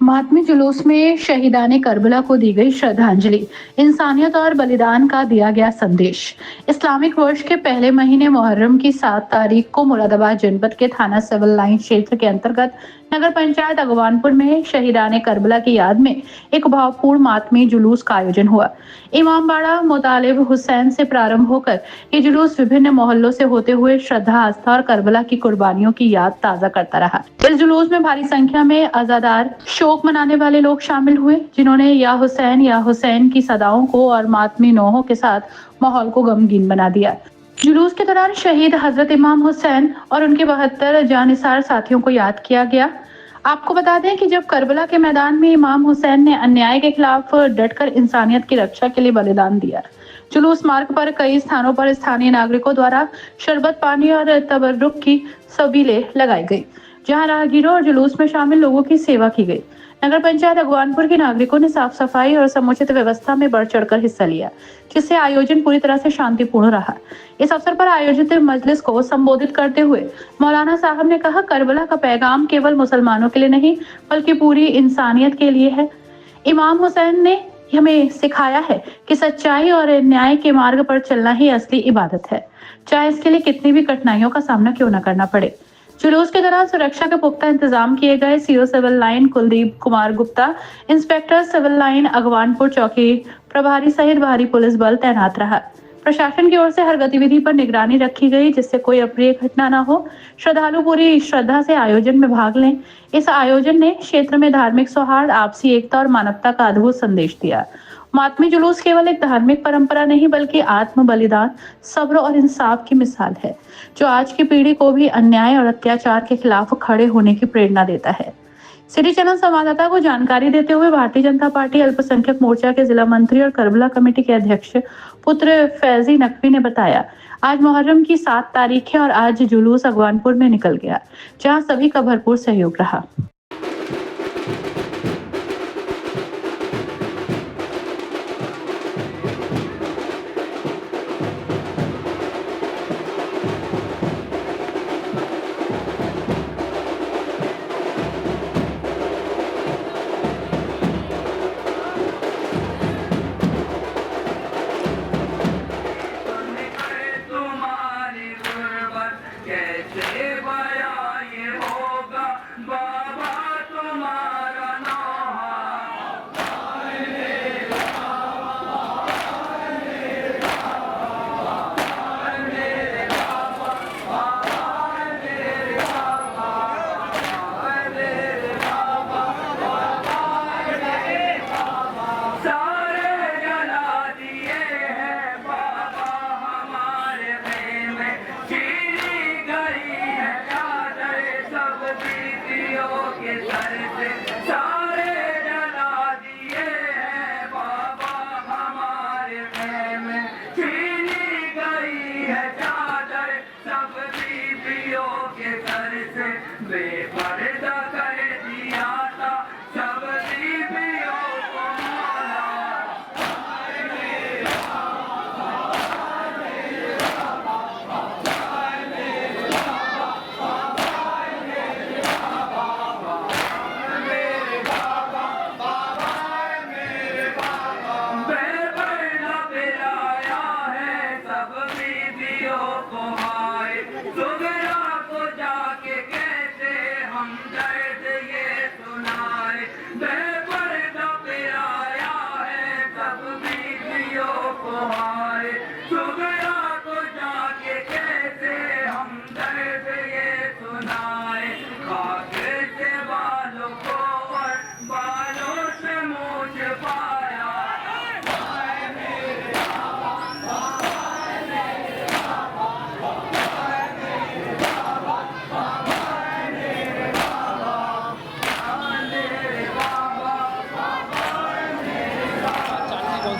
मातमी जुलूस में शहीदाने करबला को दी गई श्रद्धांजलि, इंसानियत और बलिदान का दिया गया संदेश। इस्लामिक वर्ष के पहले महीने मुहर्रम की 7 तारीख को मुरादाबाद जनपद के थाना सिविल लाइन क्षेत्र के अंतर्गत नगर पंचायत अगवानपुर में शहीदाने करबला की याद में एक भावपूर्ण मातमी जुलूस का आयोजन हुआ। इमामबाड़ा मोतालिब हुसैन से प्रारंभ होकर ये जुलूस विभिन्न मोहल्लों से होते हुए श्रद्धा, आस्था और करबला की कुर्बानियों की याद ताजा करता रहा। इस जुलूस में भारी संख्या में अज़ादार शोक मनाने वाले लोग शामिल हुए, जिन्होंने या हुसैन की सदाओं को और मातमी नौहों के साथ माहौल को गमगीन बना दिया। जुलूस के दौरान शहीद हजरत इमाम हुसैन और उनके 72 जानिसार साथियों को याद किया गया। आपको बता दें कि जब करबला के मैदान में इमाम हुसैन ने अन्याय के खिलाफ डटकर इंसानियत की रक्षा के लिए बलिदान दिया। जुलूस मार्ग पर कई स्थानों पर स्थानीय नागरिकों द्वारा शरबत पानी और तबर्रुक की सबीलें लगाई गई, जहां राहगीरों और जुलूस में शामिल लोगों की सेवा की गई। नगर पंचायत अगवानपुर के नागरिकों ने साफ सफाई और समुचित व्यवस्था में बढ़ चढ़कर हिस्सा लिया, जिससे आयोजन पूरी तरह से शांतिपूर्ण रहा। इस अवसर पर आयोजित मजलिस को संबोधित करते हुए मौलाना साहब ने कहा, करबला का पैगाम केवल मुसलमानों के लिए नहीं बल्कि पूरी इंसानियत के लिए है। इमाम हुसैन ने हमें सिखाया है कि सच्चाई और न्याय के मार्ग पर चलना ही असली इबादत है, चाहे इसके लिए कितनी भी कठिनाइयों का सामना क्यों न करना पड़े। जुलूस के दौरान सुरक्षा के पुख्ता इंतजाम किए गए। CO civil line Kuldeep Kumar Gupta, inspector civil line Agwanpur चौकी प्रभारी सहित भारी पुलिस बल तैनात रहा। प्रशासन की ओर से हर गतिविधि पर निगरानी रखी गई, जिससे कोई अप्रिय घटना न हो। श्रद्धालु पूरी श्रद्धा से आयोजन में भाग लें। इस आयोजन ने क्षेत्र में धार्मिक सौहार्द, आपसी एकता और मानवता का अद्भुत संदेश दिया। मातमी जुलूस केवल एक धार्मिक परंपरा नहीं बल्कि आत्म बलिदान, सब्र और इंसाफ की मिसाल है, जो आज की पीढ़ी को भी अन्याय और अत्याचार के खिलाफ खड़े होने की प्रेरणा देता है। सिटी चैनल संवाददाता को जानकारी देते हुए भारतीय जनता पार्टी अल्पसंख्यक मोर्चा के जिला मंत्री और करबला कमेटी के अध्यक्ष पुत्र फैजी नकवी ने बताया, आज मुहर्रम की 7 तारीख है और आज जुलूस अगवानपुर में निकल गया, जहां सभी का भरपूर सहयोग रहा।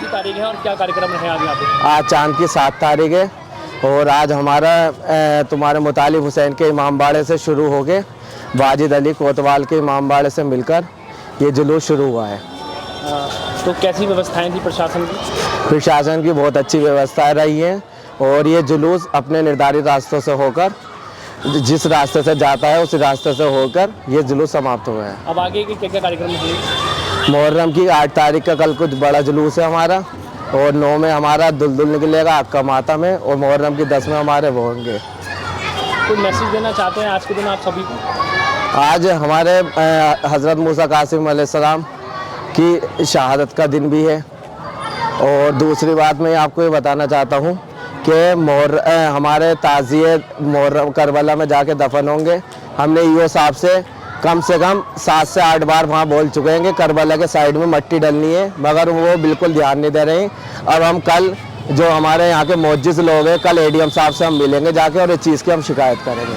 तारीख है और क्या कार्यक्रम है आज यहाँ पे? आज चांद की 7 तारीख है और आज हमारा तुम्हारे मुतालिब हुसैन के इमामबाड़े से शुरू हो के वाजिद अली कोतवाल के इमामबाड़े से मिलकर ये जुलूस शुरू हुआ है। तो कैसी व्यवस्थाएं थी प्रशासन की? प्रशासन की बहुत अच्छी व्यवस्थाएं रही हैं और ये जुलूस अपने निर्धारित रास्तों से होकर जिस रास्ते से जाता है उस रास्ते से होकर ये जुलूस समाप्त हुए हैं। अब आगे के क्या क्या कार्यक्रम होंगे? मुहर्रम की 8 तारीख का कल कुछ बड़ा जुलूस है हमारा, और 9 में हमारा दुलदुल निकलेगा अक्का माता में, और मुहर्रम की 10 में हमारे वो होंगे। कोई मैसेज देना चाहते हैं आज के दिन आप सभी को? आज हमारे हज़रत मूसा कासिम अलैहिस्सलाम की शहादत का दिन भी है। और दूसरी बात मैं आपको ये बताना चाहता हूँ कि हमारे ताज़िए मुहर्रम करबला में जाके दफन होंगे। हमने ईओ साहब से कम 7 से 8 बार वहाँ बोल चुके हैं कि करबला के साइड में मट्टी डलनी है, मगर वो बिल्कुल ध्यान नहीं दे रहे हैं। अब हम कल जो हमारे यहाँ के मोअज्जिज़ लोग हैं, कल एडीएम साहब से हम मिलेंगे जाके और इस चीज़ की हम शिकायत करेंगे।